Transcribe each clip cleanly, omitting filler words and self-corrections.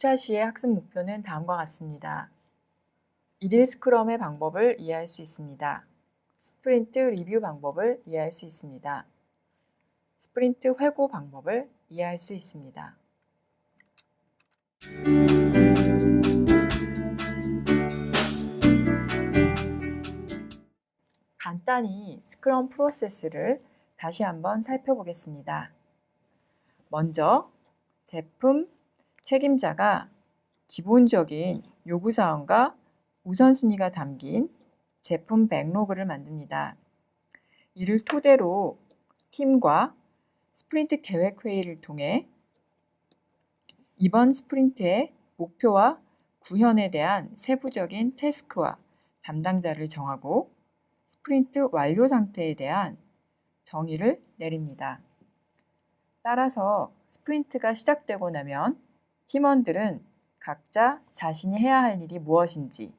6차 시의 학습 목표는 다음과 같습니다. 1일 스크럼의 방법을 이해할 수 있습니다. 스프린트 리뷰 방법을 이해할 수 있습니다. 스프린트 회고 방법을 이해할 수 있습니다. 간단히 스크럼 프로세스를 다시 한번 살펴보겠습니다. 먼저 제품 책임자가 기본적인 요구사항과 우선순위가 담긴 제품 백로그를 만듭니다. 이를 토대로 팀과 스프린트 계획 회의를 통해 이번 스프린트의 목표와 구현에 대한 세부적인 태스크와 담당자를 정하고 스프린트 완료 상태에 대한 정의를 내립니다. 따라서 스프린트가 시작되고 나면 팀원들은 각자 자신이 해야 할 일이 무엇인지,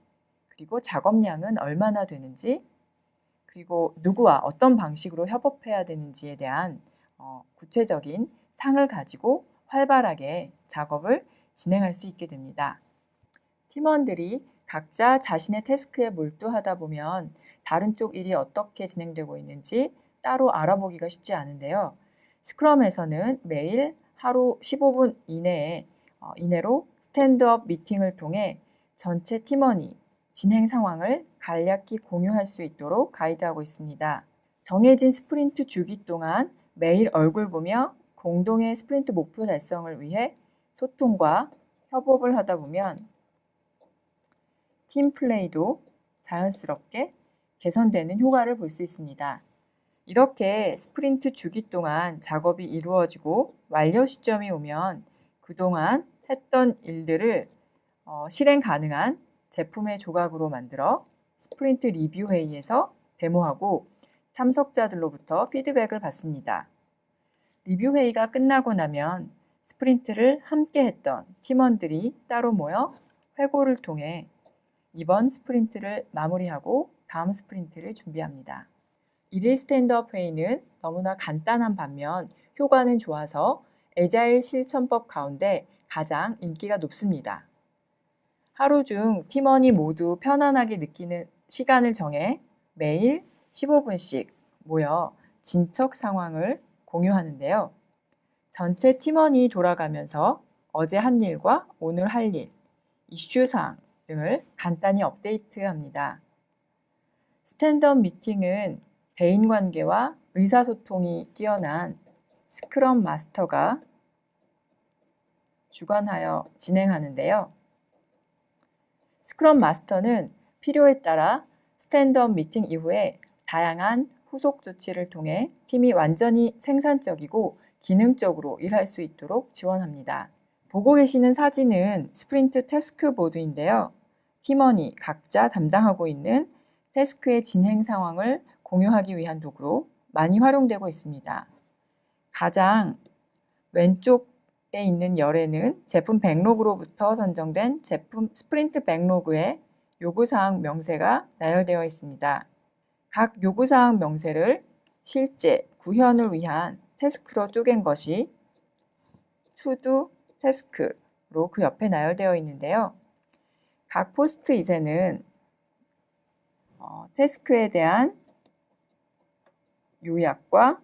그리고 작업량은 얼마나 되는지, 그리고 누구와 어떤 방식으로 협업해야 되는지에 대한 구체적인 상을 가지고 활발하게 작업을 진행할 수 있게 됩니다. 팀원들이 각자 자신의 태스크에 몰두하다 보면 다른 쪽 일이 어떻게 진행되고 있는지 따로 알아보기가 쉽지 않은데요. 스크럼에서는 매일 하루 15분 이내로 스탠드업 미팅을 통해 전체 팀원이 진행 상황을 간략히 공유할 수 있도록 가이드하고 있습니다. 정해진 스프린트 주기 동안 매일 얼굴 보며 공동의 스프린트 목표 달성을 위해 소통과 협업을 하다 보면 팀 플레이도 자연스럽게 개선되는 효과를 볼 수 있습니다. 이렇게 스프린트 주기 동안 작업이 이루어지고 완료 시점이 오면 그동안 했던 일들을 실행 가능한 제품의 조각으로 만들어 스프린트 리뷰 회의에서 데모하고 참석자들로부터 피드백을 받습니다. 리뷰 회의가 끝나고 나면 스프린트를 함께 했던 팀원들이 따로 모여 회고를 통해 이번 스프린트를 마무리하고 다음 스프린트를 준비합니다. 1일 스탠드업 회의는 너무나 간단한 반면 효과는 좋아서 애자일 실천법 가운데 가장 인기가 높습니다. 하루 중 팀원이 모두 편안하게 느끼는 시간을 정해 매일 15분씩 모여 진척 상황을 공유하는데요. 전체 팀원이 돌아가면서 어제 한 일과 오늘 할 일, 이슈사항 등을 간단히 업데이트합니다. 스탠드업 미팅은 대인관계와 의사소통이 뛰어난 스크럼 마스터가 주관하여 진행하는데요. 스크럼 마스터는 필요에 따라 스탠드업 미팅 이후에 다양한 후속 조치를 통해 팀이 완전히 생산적이고 기능적으로 일할 수 있도록 지원합니다. 보고 계시는 사진은 스프린트 태스크 보드인데요. 팀원이 각자 담당하고 있는 태스크의 진행 상황을 공유하기 위한 도구로 많이 활용되고 있습니다. 가장 왼쪽에 있는 열에는 제품 백로그로부터 선정된 제품 스프린트 백로그에 요구사항 명세가 나열되어 있습니다. 각 요구사항 명세를 실제 구현을 위한 태스크로 쪼갠 것이 투두 태스크로 그 옆에 나열되어 있는데요. 각 포스트잇에는 태스크에 대한 요약과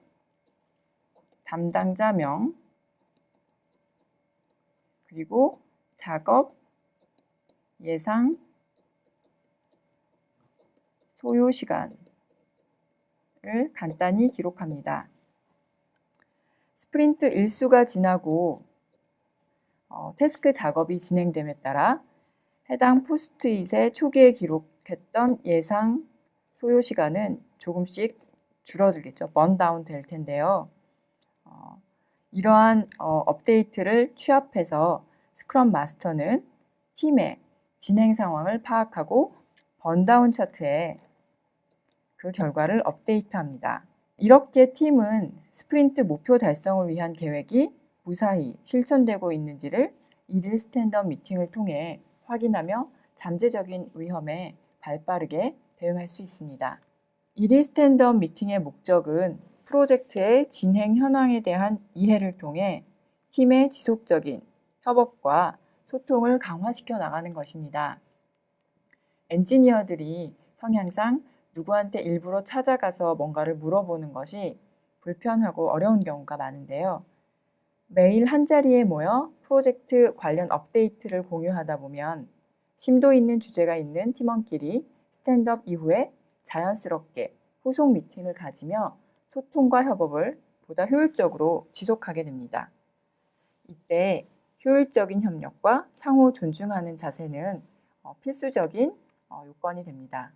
담당자명, 그리고 작업, 예상, 소요 시간을 간단히 기록합니다. 스프린트 일수가 지나고 태스크 작업이 진행됨에 따라 해당 포스트잇에 초기에 기록했던 예상 소요 시간은 조금씩 줄어들겠죠. 번다운 될 텐데요. 이러한 업데이트를 취합해서 스크럼 마스터는 팀의 진행 상황을 파악하고 번다운 차트에 그 결과를 업데이트합니다. 이렇게 팀은 스프린트 목표 달성을 위한 계획이 무사히 실천되고 있는지를 1일 스탠드업 미팅을 통해 확인하며 잠재적인 위험에 발빠르게 대응할 수 있습니다. 1일 스탠드업 미팅의 목적은 프로젝트의 진행 현황에 대한 이해를 통해 팀의 지속적인 협업과 소통을 강화시켜 나가는 것입니다. 엔지니어들이 성향상 누구한테 일부러 찾아가서 뭔가를 물어보는 것이 불편하고 어려운 경우가 많은데요. 매일 한자리에 모여 프로젝트 관련 업데이트를 공유하다 보면 심도 있는 주제가 있는 팀원끼리 스탠드업 이후에 자연스럽게 후속 미팅을 가지며 소통과 협업을 보다 효율적으로 지속하게 됩니다. 이때 효율적인 협력과 상호 존중하는 자세는 필수적인 요건이 됩니다.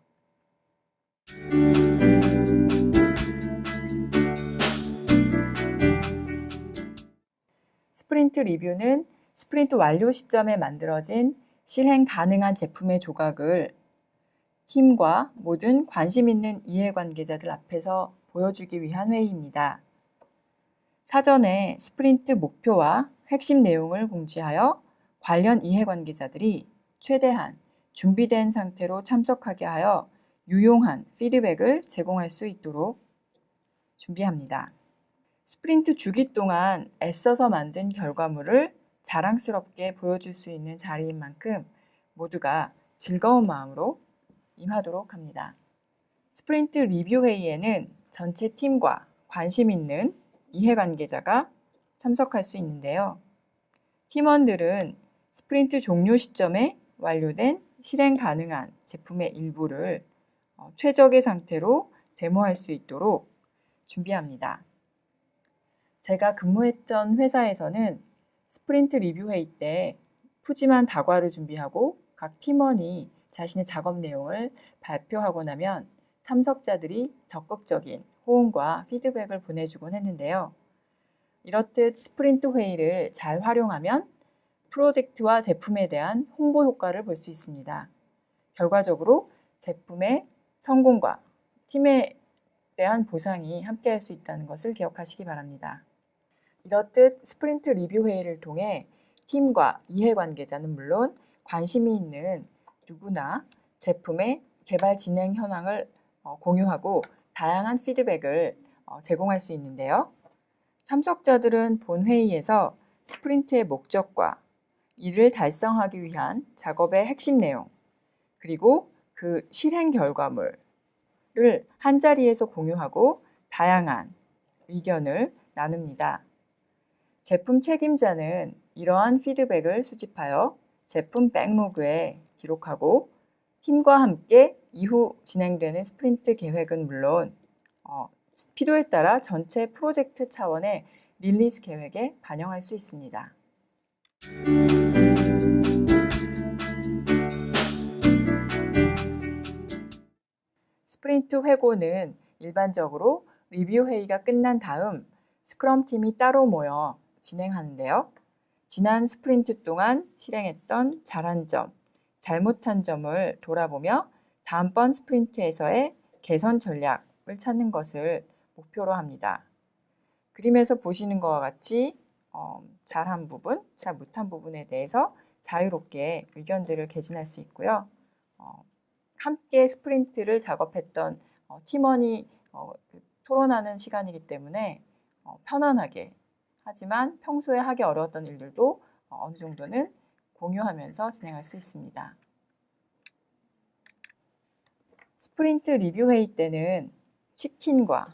스프린트 리뷰는 스프린트 완료 시점에 만들어진 실행 가능한 제품의 조각을 팀과 모든 관심 있는 이해관계자들 앞에서 보여주기 위한 회의입니다. 사전에 스프린트 목표와 핵심 내용을 공지하여 관련 이해관계자들이 최대한 준비된 상태로 참석하게 하여 유용한 피드백을 제공할 수 있도록 준비합니다. 스프린트 주기 동안 애써서 만든 결과물을 자랑스럽게 보여줄 수 있는 자리인 만큼 모두가 즐거운 마음으로 임하도록 합니다. 스프린트 리뷰 회의에는 전체 팀과 관심 있는 이해관계자가 참석할 수 있는데요. 팀원들은 스프린트 종료 시점에 완료된 실행 가능한 제품의 일부를 최적의 상태로 데모할 수 있도록 준비합니다. 제가 근무했던 회사에서는 스프린트 리뷰 회의 때 푸짐한 다과를 준비하고 각 팀원이 자신의 작업 내용을 발표하고 나면 참석자들이 적극적인 호응과 피드백을 보내주곤 했는데요. 이렇듯 스프린트 회의를 잘 활용하면 프로젝트와 제품에 대한 홍보 효과를 볼 수 있습니다. 결과적으로 제품의 성공과 팀에 대한 보상이 함께할 수 있다는 것을 기억하시기 바랍니다. 이렇듯 스프린트 리뷰 회의를 통해 팀과 이해관계자는 물론 관심이 있는 누구나 제품의 개발 진행 현황을 공유하고 다양한 피드백을 제공할 수 있는데요. 참석자들은 본 회의에서 스프린트의 목적과 이를 달성하기 위한 작업의 핵심 내용, 그리고 그 실행 결과물을 한자리에서 공유하고 다양한 의견을 나눕니다. 제품 책임자는 이러한 피드백을 수집하여 제품 백로그에 기록하고 팀과 함께 이후 진행되는 스프린트 계획은 물론 필요에 따라 전체 프로젝트 차원의 릴리스 계획에 반영할 수 있습니다. 스프린트 회고는 일반적으로 리뷰 회의가 끝난 다음 스크럼 팀이 따로 모여 진행하는데요. 지난 스프린트 동안 실행했던 잘한 점, 잘못한 점을 돌아보며 다음번 스프린트에서의 개선 전략을 찾는 것을 목표로 합니다. 그림에서 보시는 것과 같이 잘한 부분, 잘 못한 부분에 대해서 자유롭게 의견들을 개진할 수 있고요. 함께 스프린트를 작업했던 팀원이 토론하는 시간이기 때문에 편안하게 하지만 평소에 하기 어려웠던 일들도 어느 정도는 공유하면서 진행할 수 있습니다. 스프린트 리뷰 회의 때는 치킨과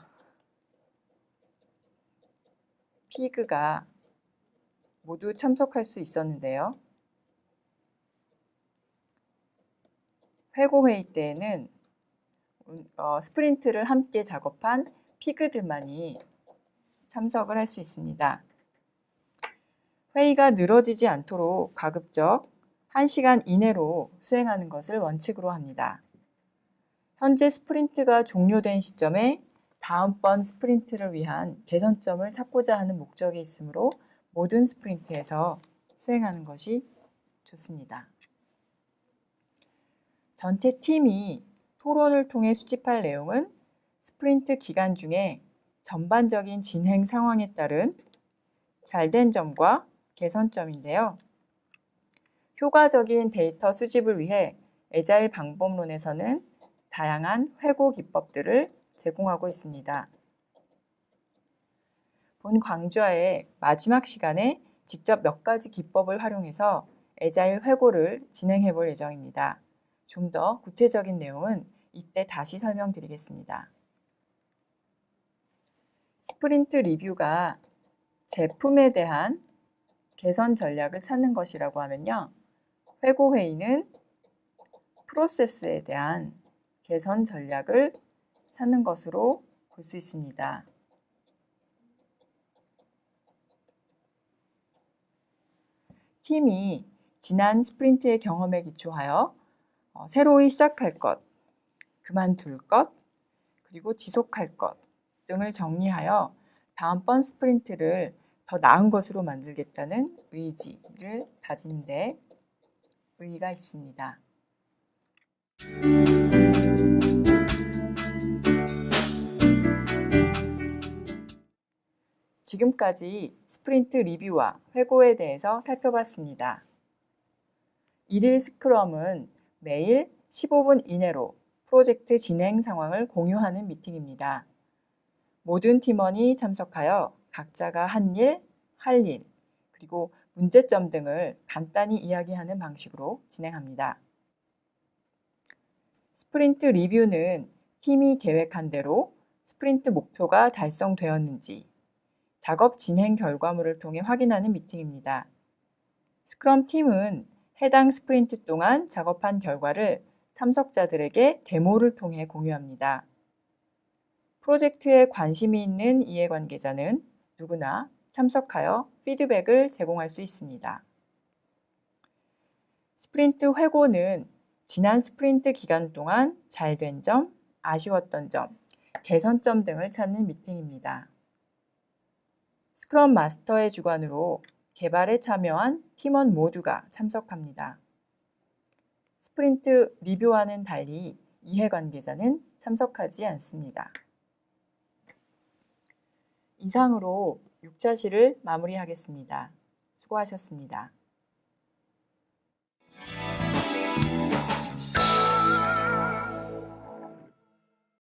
피그가 모두 참석할 수 있었는데요. 회고 회의 때에는 스프린트를 함께 작업한 피그들만이 참석을 할 수 있습니다. 회의가 늘어지지 않도록 가급적 1시간 이내로 수행하는 것을 원칙으로 합니다. 현재 스프린트가 종료된 시점에 다음번 스프린트를 위한 개선점을 찾고자 하는 목적이 있으므로 모든 스프린트에서 수행하는 것이 좋습니다. 전체 팀이 토론을 통해 수집할 내용은 스프린트 기간 중에 전반적인 진행 상황에 따른 잘된 점과 개선점인데요. 효과적인 데이터 수집을 위해 애자일 방법론에서는 다양한 회고 기법들을 제공하고 있습니다. 본 강좌의 마지막 시간에 직접 몇 가지 기법을 활용해서 애자일 회고를 진행해 볼 예정입니다. 좀 더 구체적인 내용은 이때 다시 설명드리겠습니다. 스프린트 리뷰가 제품에 대한 개선 전략을 찾는 것이라고 하면요. 회고 회의는 프로세스에 대한 개선 전략을 찾는 것으로 볼 수 있습니다. 팀이 지난 스프린트의 경험에 기초하여 새로이 시작할 것, 그만둘 것, 그리고 지속할 것 등을 정리하여 다음번 스프린트를 더 나은 것으로 만들겠다는 의지를 다지는 데 의의가 있습니다. 지금까지 스프린트 리뷰와 회고에 대해서 살펴봤습니다. 1일 스크럼은 매일 15분 이내로 프로젝트 진행 상황을 공유하는 미팅입니다. 모든 팀원이 참석하여 각자가 한 일, 할 일, 그리고 문제점 등을 간단히 이야기하는 방식으로 진행합니다. 스프린트 리뷰는 팀이 계획한 대로 스프린트 목표가 달성되었는지 작업 진행 결과물을 통해 확인하는 미팅입니다. 스크럼 팀은 해당 스프린트 동안 작업한 결과를 참석자들에게 데모를 통해 공유합니다. 프로젝트에 관심이 있는 이해관계자는 누구나 참석하여 피드백을 제공할 수 있습니다. 스프린트 회고는 지난 스프린트 기간 동안 잘된 점, 아쉬웠던 점, 개선점 등을 찾는 미팅입니다. 스크럼 마스터의 주관으로 개발에 참여한 팀원 모두가 참석합니다. 스프린트 리뷰와는 달리 이해관계자는 참석하지 않습니다. 이상으로 6차시를 마무리하겠습니다. 수고하셨습니다.